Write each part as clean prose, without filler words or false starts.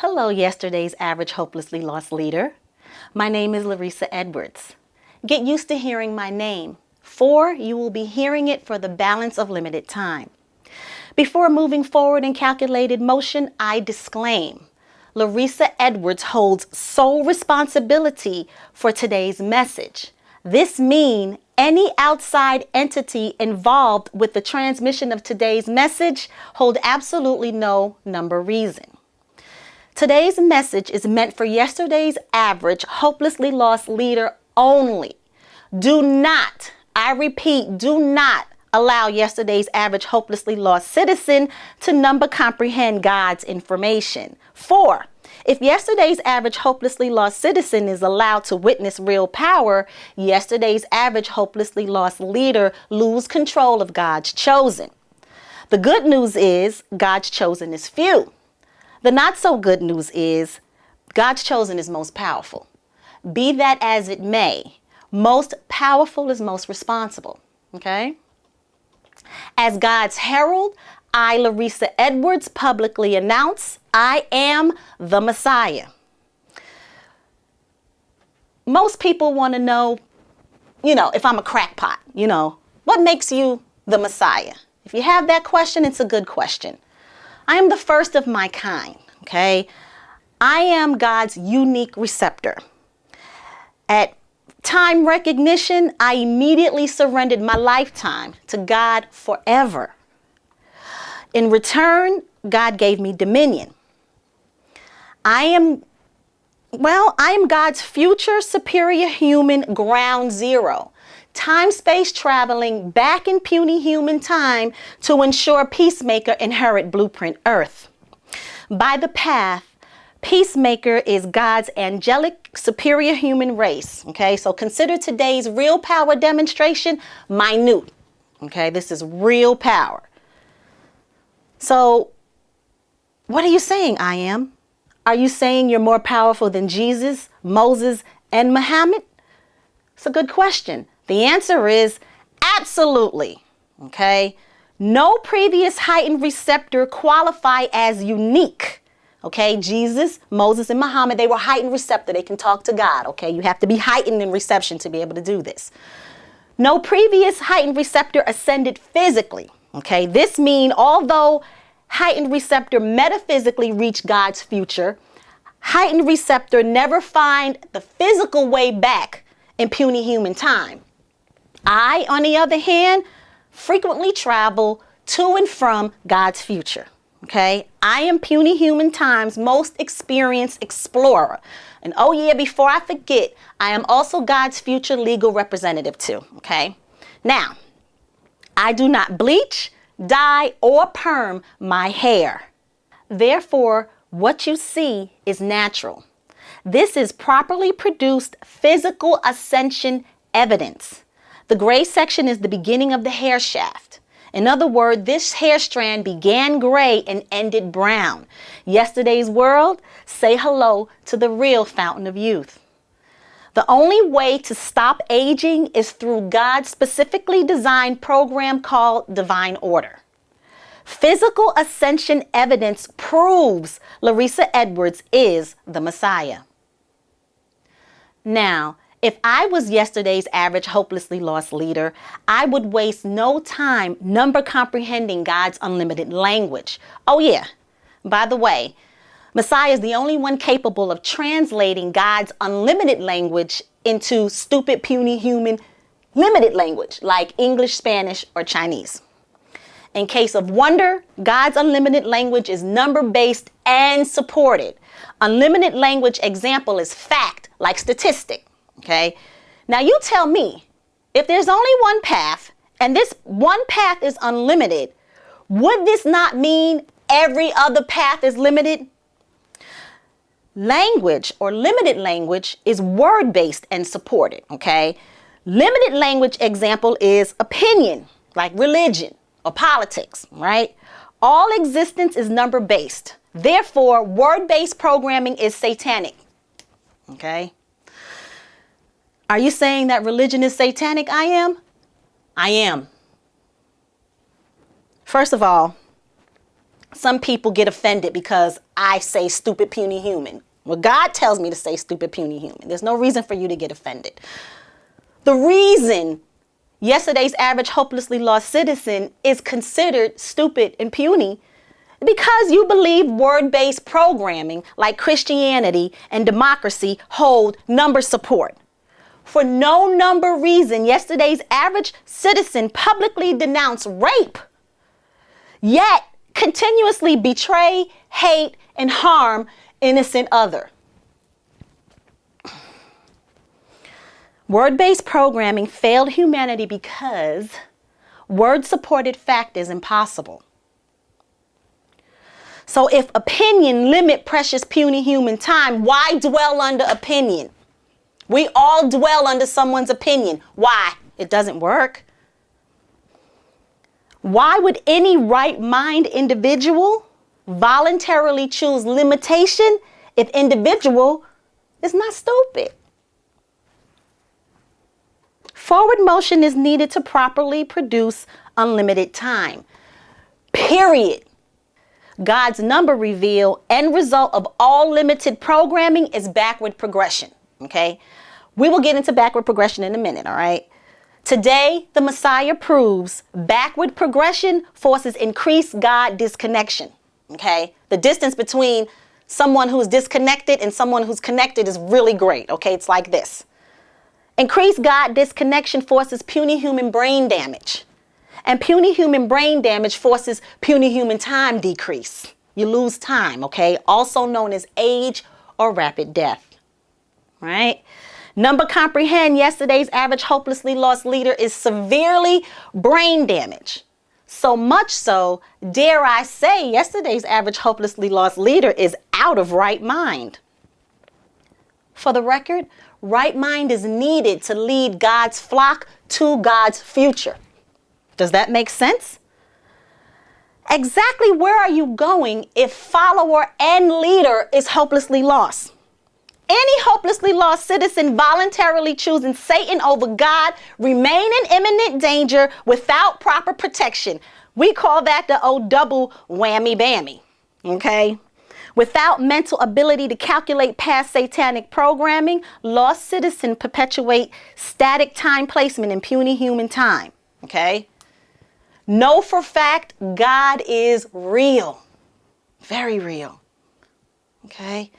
Hello, yesterday's average hopelessly lost leader. My name is Resa Edwards. Get used to hearing my name, for you will be hearing it for the balance of limited time. Before moving forward in calculated motion, I disclaim. Resa Edwards holds sole responsibility for today's message. This means any outside entity involved with the transmission of today's message hold absolutely no number reason. Today's message is meant for yesterday's average hopelessly lost leader only. Do not, I repeat, do not allow yesterday's average hopelessly lost citizen to number comprehend God's information. 4. If yesterday's average hopelessly lost citizen is allowed to witness real power, yesterday's average hopelessly lost leader lose control of God's chosen. The good news is God's chosen is few. The not so good news is God's chosen is most powerful. Be that as it may, most powerful is most responsible. Okay? As God's herald, I, Resa Edwards, publicly announce I am the Messiah. Most people want to know, if I'm a crackpot, what makes you the Messiah? If you have that question, it's a good question. I am the first of my kind, okay? I am God's unique receptor. At time recognition, I immediately surrendered my lifetime to God forever. In return, God gave me dominion. I am God's future superior human ground zero. Time-space traveling back in puny human time to ensure peacemaker inherit blueprint earth. By the path, peacemaker is God's angelic superior human race. Okay, so consider today's real power demonstration minute. Okay, this is real power. So, what are you saying, I am? Are you saying you're more powerful than Jesus, Moses, and Muhammad? It's a good question. The answer is absolutely. Okay? No previous heightened receptor qualify as unique. Okay? Jesus, Moses, and Muhammad, they were heightened receptor. They can talk to God. Okay? You have to be heightened in reception to be able to do this. No previous heightened receptor ascended physically. Okay? This means although heightened receptor metaphysically reached God's future, heightened receptor never find the physical way back in puny human time. I, on the other hand, frequently travel to and from God's future. Okay? I am puny human time's most experienced explorer. And oh yeah, before I forget, I am also God's future legal representative too. Okay? Now, I do not bleach, dye, or perm my hair. Therefore, what you see is natural. This is properly produced physical ascension evidence. The gray section is the beginning of the hair shaft. In other words, this hair strand began gray and ended brown. Yesterday's world, say hello to the real fountain of youth. The only way to stop aging is through God's specifically designed program called divine order. Physical ascension evidence proves Resa Edwards is the Messiah. Now, if I was yesterday's average hopelessly lost leader, I would waste no time number comprehending God's unlimited language. Oh yeah, by the way, Messiah is the only one capable of translating God's unlimited language into stupid, puny, human, limited language like English, Spanish, or Chinese. In case of wonder, God's unlimited language is number-based and supported. Unlimited language example is fact, like statistic. Okay? Now you tell me, if there's only one path, and this one path is unlimited, would this not mean every other path is limited? Language or limited language is word-based and supported. Okay? Limited language example is opinion, like religion or politics, right? All existence is number-based. Therefore, word-based programming is satanic. Okay? Are you saying that religion is satanic? I am. I am. First of all, Some people get offended because I say stupid, puny human. Well, God tells me to say stupid, puny human. There's no reason for you to get offended. The reason yesterday's average hopelessly lost citizen is considered stupid and puny because you believe word-based programming like Christianity and democracy hold number support. For no number reason, yesterday's average citizen publicly denounced rape, yet continuously betray, hate, and harm innocent other. Word-based programming failed humanity because word-supported fact is impossible. So if opinion limit precious puny human time, why dwell under opinion? We all dwell under someone's opinion. Why? It doesn't work. Why would any right-mind individual voluntarily choose limitation if individual is not stupid? Forward motion is needed to properly produce unlimited time. Period. God's number reveal, end result of all limited programming is backward progression. Okay? We will get into backward progression in a minute, all right? Today, the Messiah proves backward progression forces increased God disconnection. Okay? The distance between someone who's disconnected and someone who's connected is really great. Okay? It's like this. Increased God disconnection forces puny human brain damage. And puny human brain damage forces puny human time decrease. You lose time, okay? Also known as age or rapid death, right? Number comprehend, yesterday's average hopelessly lost leader is severely brain damaged. So much so, dare I say, yesterday's average hopelessly lost leader is out of right mind. For the record, right mind is needed to lead God's flock to God's future. Does that make sense? Exactly where are you going if follower and leader is hopelessly lost? Any hopelessly lost citizen voluntarily choosing Satan over God remain in imminent danger without proper protection. We call that the old double whammy bammy, okay? Without mental ability to calculate past satanic programming, lost citizen perpetuate static time placement in puny human time, okay? Know for fact God is real, very real, okay?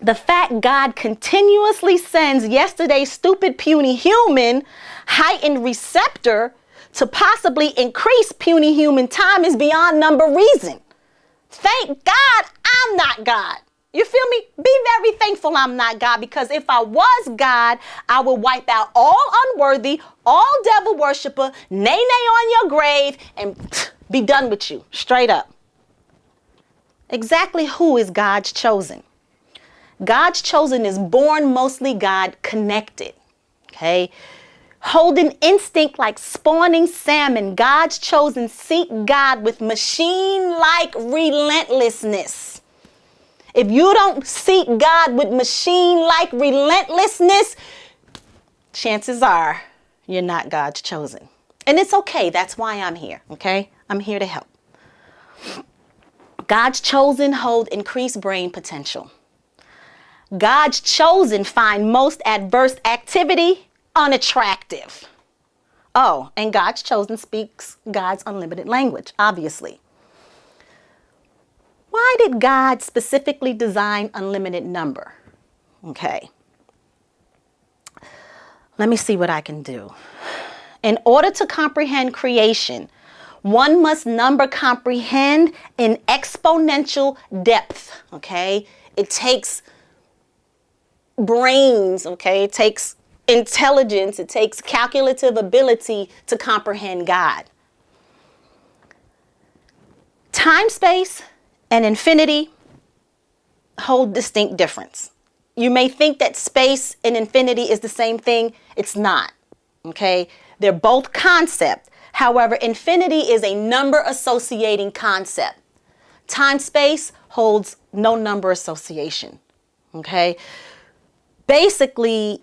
The fact God continuously sends yesterday's stupid puny human heightened receptor to possibly increase puny human time is beyond number reason. Thank God I'm not God. You feel me? Be very thankful I'm not God, because if I was God, I would wipe out all unworthy, all devil worshiper, nay on your grave, and be done with you, straight up. Exactly who is God's chosen? God's chosen is born mostly God connected, okay? Holding instinct like spawning salmon, God's chosen seek God with machine-like relentlessness. If you don't seek God with machine-like relentlessness, chances are you're not God's chosen. And it's okay. That's why I'm here, okay? I'm here to help. God's chosen hold increased brain potential. God's chosen find most adverse activity unattractive. Oh, and God's chosen speaks God's unlimited language, obviously. Why did God specifically design unlimited number? Okay. Let me see what I can do. In order to comprehend creation, one must number comprehend in exponential depth, okay? It takes brains, okay? It takes intelligence, it takes calculative ability to comprehend God. Time, space, and infinity hold distinct difference. You may think that space and infinity is the same thing. It's not, okay? They're both concept. However, infinity is a number associating concept. Time, space holds no number association, okay? Basically,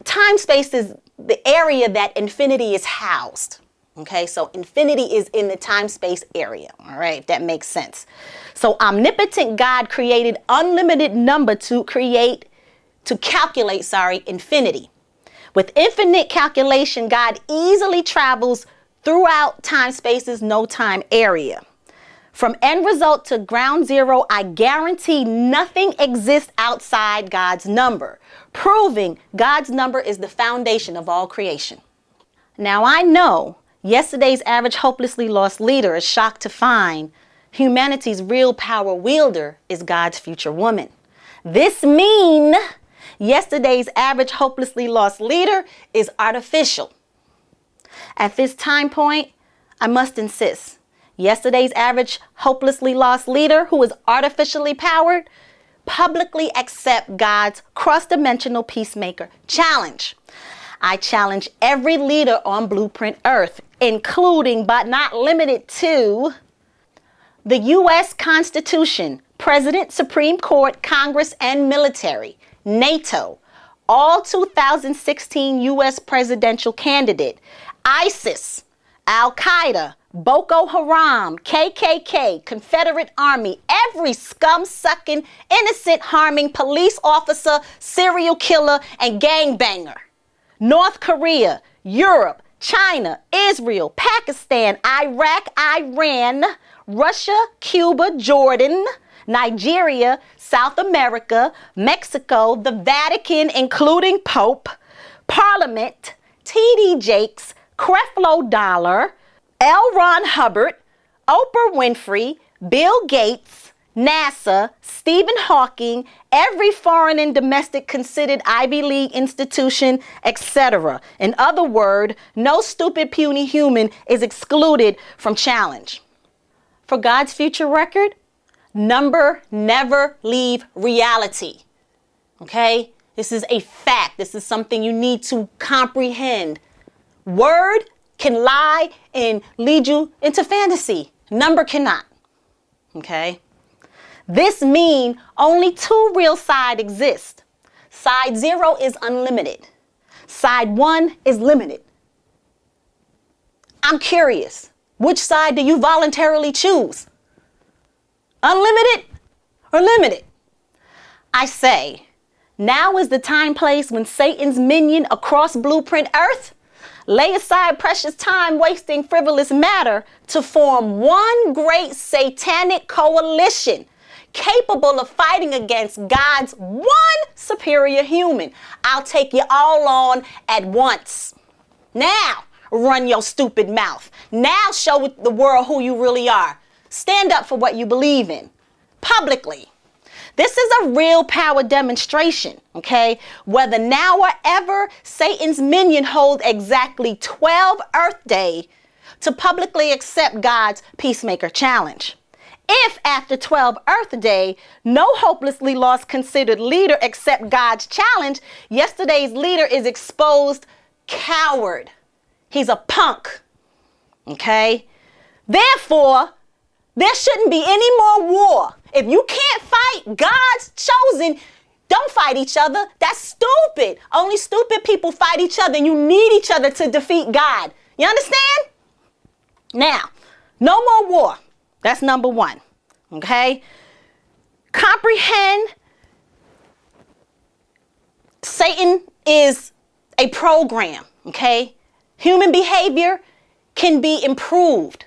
time, space is the area that infinity is housed, Okay, so infinity is in the time-space area. All right, if that makes sense. So omnipotent God created unlimited number to calculate, infinity. With infinite calculation, God easily travels throughout time spaces, no time area. From end result to ground zero, I guarantee nothing exists outside God's number, proving God's number is the foundation of all creation. Now I know yesterday's average hopelessly lost leader is shocked to find humanity's real power wielder is God's future woman. This means yesterday's average hopelessly lost leader is artificial. At this time point, I must insist, yesterday's average hopelessly lost leader who is artificially powered publicly accept God's cross-dimensional peacemaker challenge. I challenge every leader on Blueprint Earth, including but not limited to the U.S. Constitution, President, Supreme Court, Congress, and military, NATO, all 2016 U.S. presidential candidate, ISIS, Al-Qaeda, Boko Haram, KKK, Confederate Army, every scum-sucking, innocent-harming police officer, serial killer, and gangbanger. North Korea, Europe, China, Israel, Pakistan, Iraq, Iran, Russia, Cuba, Jordan, Nigeria, South America, Mexico, the Vatican, including Pope, Parliament, T.D. Jakes, Creflo Dollar, L. Ron Hubbard, Oprah Winfrey, Bill Gates, NASA, Stephen Hawking, every foreign and domestic considered Ivy League institution, etc. In other words, no stupid puny human is excluded from challenge. For God's future record, number never leave reality. Okay? This is a fact. This is something you need to comprehend. Word can lie and lead you into fantasy. Number cannot. Okay? This means only two real sides exist. Side 0 is unlimited. Side 1 is limited. I'm curious, which side do you voluntarily choose? Unlimited or limited? I say, now is the time place when Satan's minion across Blueprint Earth lay aside precious time wasting frivolous matter to form one great satanic coalition capable of fighting against God's one superior human. I'll take you all on at once. Now, run your stupid mouth. Now show the world who you really are. Stand up for what you believe in, publicly. This is a real power demonstration, okay? Whether now or ever, Satan's minion hold exactly 12 Earth Day to publicly accept God's peacemaker challenge. If after 12 Earth Day, no hopelessly lost considered leader accept God's challenge, yesterday's leader is exposed coward. He's a punk, okay? Therefore, there shouldn't be any more war. If you can't fight God's chosen, don't fight each other. That's stupid. Only stupid people fight each other, and you need each other to defeat God. You understand? Now, no more war. That's number 1. Okay? Comprehend Satan is a program. Okay? Human behavior can be improved.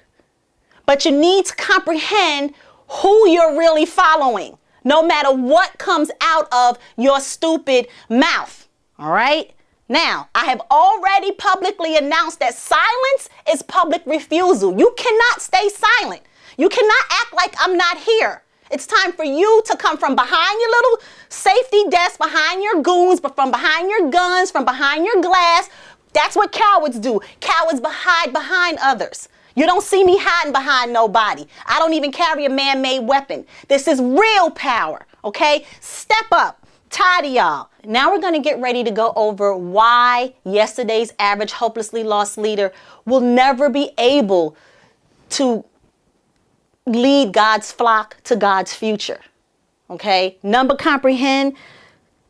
But you need to comprehend who you're really following, no matter what comes out of your stupid mouth. All right? Now, I have already publicly announced that silence is public refusal. You cannot stay silent. You cannot act like I'm not here. It's time for you to come from behind your little safety desk, behind your goons, but from behind your guns, from behind your glass. That's what cowards do. Cowards hide behind others. You don't see me hiding behind nobody. I don't even carry a man-made weapon. This is real power, okay? Step up. Tired of y'all. Now we're going to get ready to go over why yesterday's average hopelessly lost leader will never be able to lead God's flock to God's future. Okay? Number comprehend,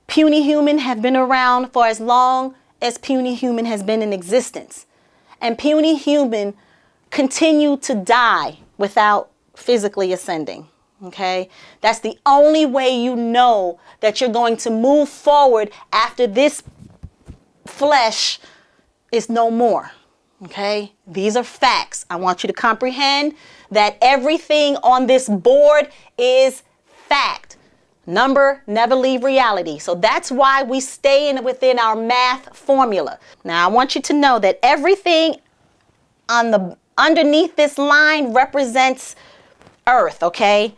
puny human have been around for as long as puny human has been in existence. and puny human continue to die without physically ascending. Okay, that's the only way you know that you're going to move forward after this flesh is no more. Okay, these are facts. I want you to comprehend that everything on this board is fact. Number never leave reality. So that's why we stay within our math formula. Now I want you to know that everything underneath this line represents Earth. Okay,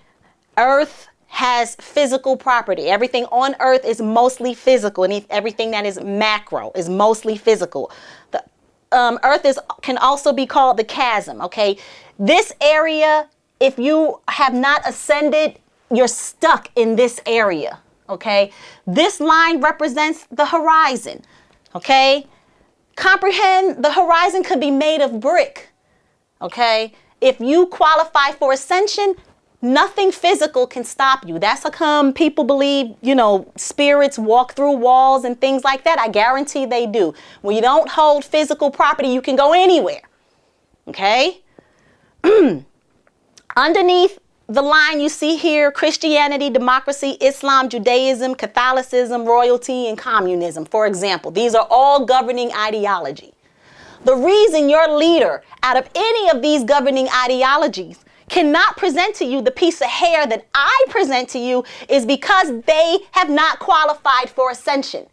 Earth has physical property. Everything on Earth is mostly physical, and everything that is macro is mostly physical. The Earth can also be called the chasm. Okay, this area, if you have not ascended, you're stuck in this area. Okay, this line represents the horizon. Okay, comprehend the horizon could be made of brick. Okay, if you qualify for ascension, nothing physical can stop you. That's how come people believe, spirits walk through walls and things like that. I guarantee they do. When you don't hold physical property, you can go anywhere. Okay? Underneath the line you see here, Christianity, democracy, Islam, Judaism, Catholicism, royalty, and communism. For example, these are all governing ideology. The reason your leader, out of any of these governing ideologies, cannot present to you the piece of hair that I present to you is because they have not qualified for ascension.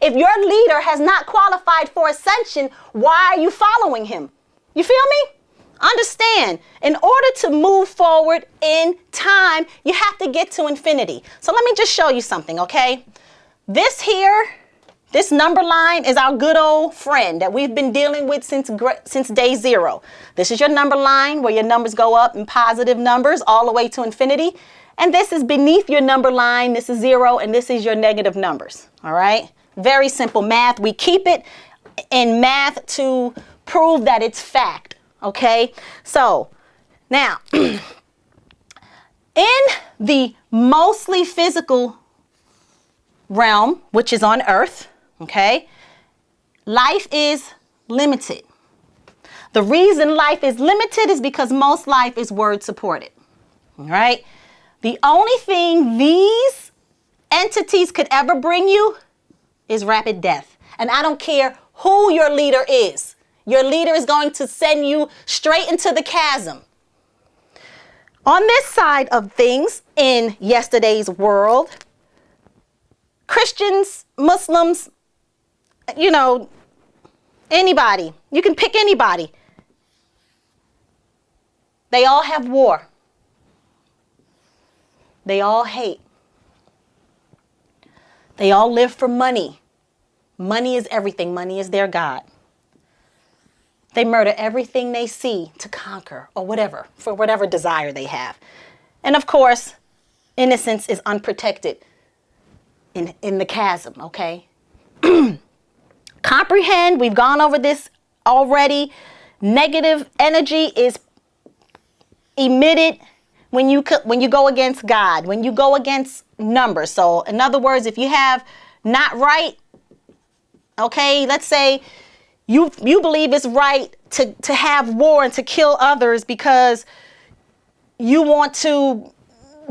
If your leader has not qualified for ascension, why are you following him? You feel me? Understand, in order to move forward in time, you have to get to infinity. So let me just show you something, okay? This number line is our good old friend that we've been dealing with since day zero. This is your number line where your numbers go up in positive numbers all the way to infinity. And this is beneath your number line. This is 0, and this is your negative numbers. All right? Very simple math. We keep it in math to prove that it's fact. Okay? So, now, in the mostly physical realm, which is on Earth, okay, life is limited. The reason life is limited is because most life is word supported. All right. The only thing these entities could ever bring you is rapid death. And I don't care who your leader is. Your leader is going to send you straight into the chasm. On this side of things, in yesterday's world, Christians, Muslims, anybody. You can pick anybody. They all have war. They all hate. They all live for money. Money is everything. Money is their God. They murder everything they see to conquer or whatever, for whatever desire they have. And of course, innocence is unprotected in the chasm, okay? Comprehend, we've gone over this already. Negative energy is emitted when you go against God, when you go against numbers. So in other words, if you have not right, okay, let's say you believe it's right to have war and to kill others because you want to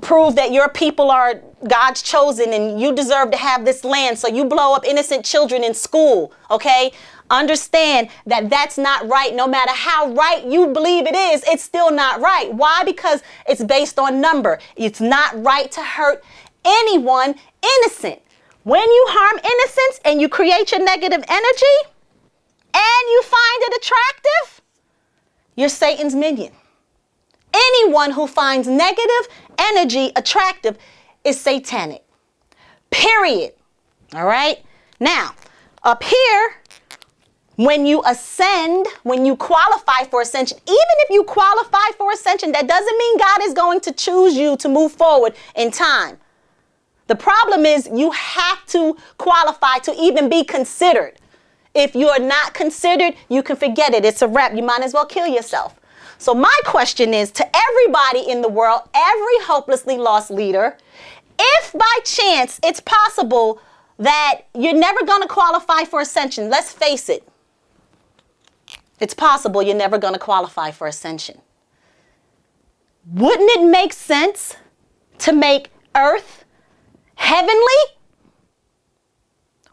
prove that your people are God's chosen and you deserve to have this land, so you blow up innocent children in school, okay? Understand that that's not right. No matter how right you believe it is, it's still not right. Why? Because it's based on number. It's not right to hurt anyone innocent. When you harm innocence and you create your negative energy and you find it attractive, you're Satan's minion. Anyone who finds negative energy attractive is satanic. Period. All right? Now, up here, when you ascend, when you qualify for ascension, even if you qualify for ascension, that doesn't mean God is going to choose you to move forward in time. The problem is you have to qualify to even be considered. If you are not considered, you can forget it. It's a wrap. You might as well kill yourself. So my question is to everybody in the world, every hopelessly lost leader, if by chance it's possible that you're never going to qualify for ascension, let's face it, It's possible you're never going to qualify for ascension. Wouldn't it make sense to make earth heavenly?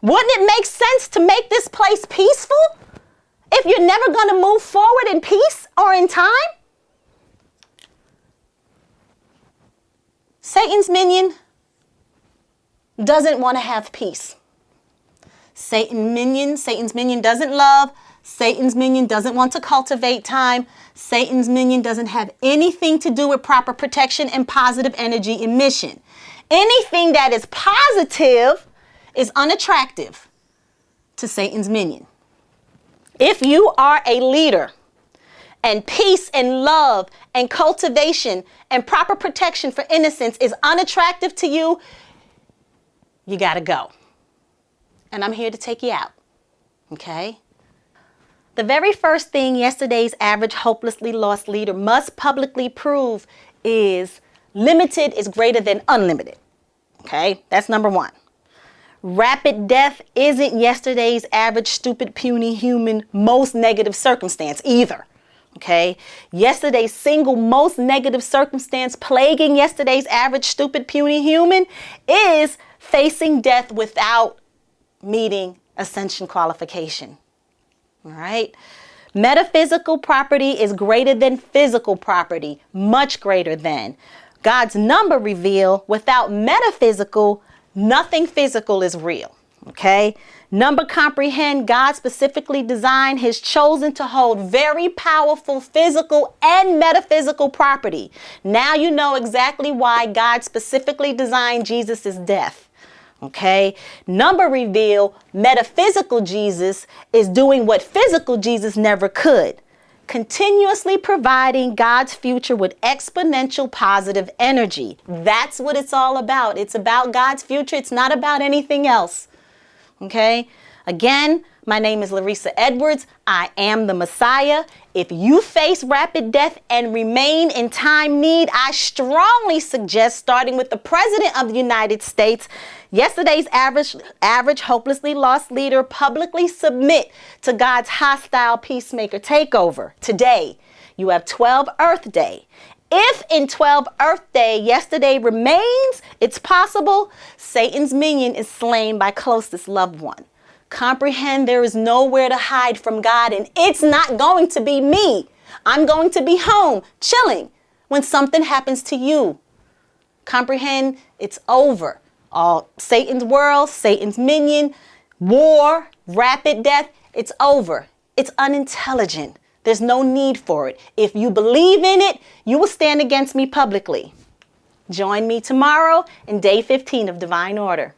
Wouldn't it make sense to make this place peaceful if you're never going to move forward in peace or in time? Satan's minion doesn't want to have peace. Satan's minion doesn't love. Satan's minion doesn't want to cultivate time. Satan's minion doesn't have anything to do with proper protection and positive energy emission. Anything that is positive is unattractive to Satan's minion. If you are a leader and peace and love and cultivation and proper protection for innocence is unattractive to you, you got to go. And I'm here to take you out. Okay? The very first thing yesterday's average hopelessly lost leader must publicly prove is limited is greater than unlimited. Okay? That's number one. Rapid death isn't yesterday's average stupid puny human most negative circumstance either. Okay? Yesterday's single most negative circumstance plaguing yesterday's average stupid puny human is facing death without meeting ascension qualification. All right? Metaphysical property is greater than physical property, much greater than. God's number reveal, without metaphysical, nothing physical is real. Okay? Number comprehend, God specifically designed his chosen to hold very powerful physical and metaphysical property. Now you know exactly why God specifically designed Jesus' death. Okay? Number reveal, metaphysical Jesus is doing what physical Jesus never could. Continuously providing God's future with exponential positive energy. That's what it's all about. It's about God's future. It's not about anything else. Okay? Again, my name is Resa Edwards. I am the Messiah. If you face rapid death and remain in time need, I strongly suggest starting with the President of the United States. Yesterday's average hopelessly lost leader publicly submit to God's hostile peacemaker takeover. Today, you have 12 Earth Day. If in 12 Earth Day yesterday remains, it's possible Satan's minion is slain by closest loved one. Comprehend there is nowhere to hide from God, and it's not going to be me. I'm going to be home, chilling, when something happens to you. Comprehend it's over. All Satan's world, Satan's minion, war, rapid death, it's over. It's unintelligent. There's no need for it. If you believe in it, you will stand against me publicly. Join me tomorrow in day 15 of Divine Order.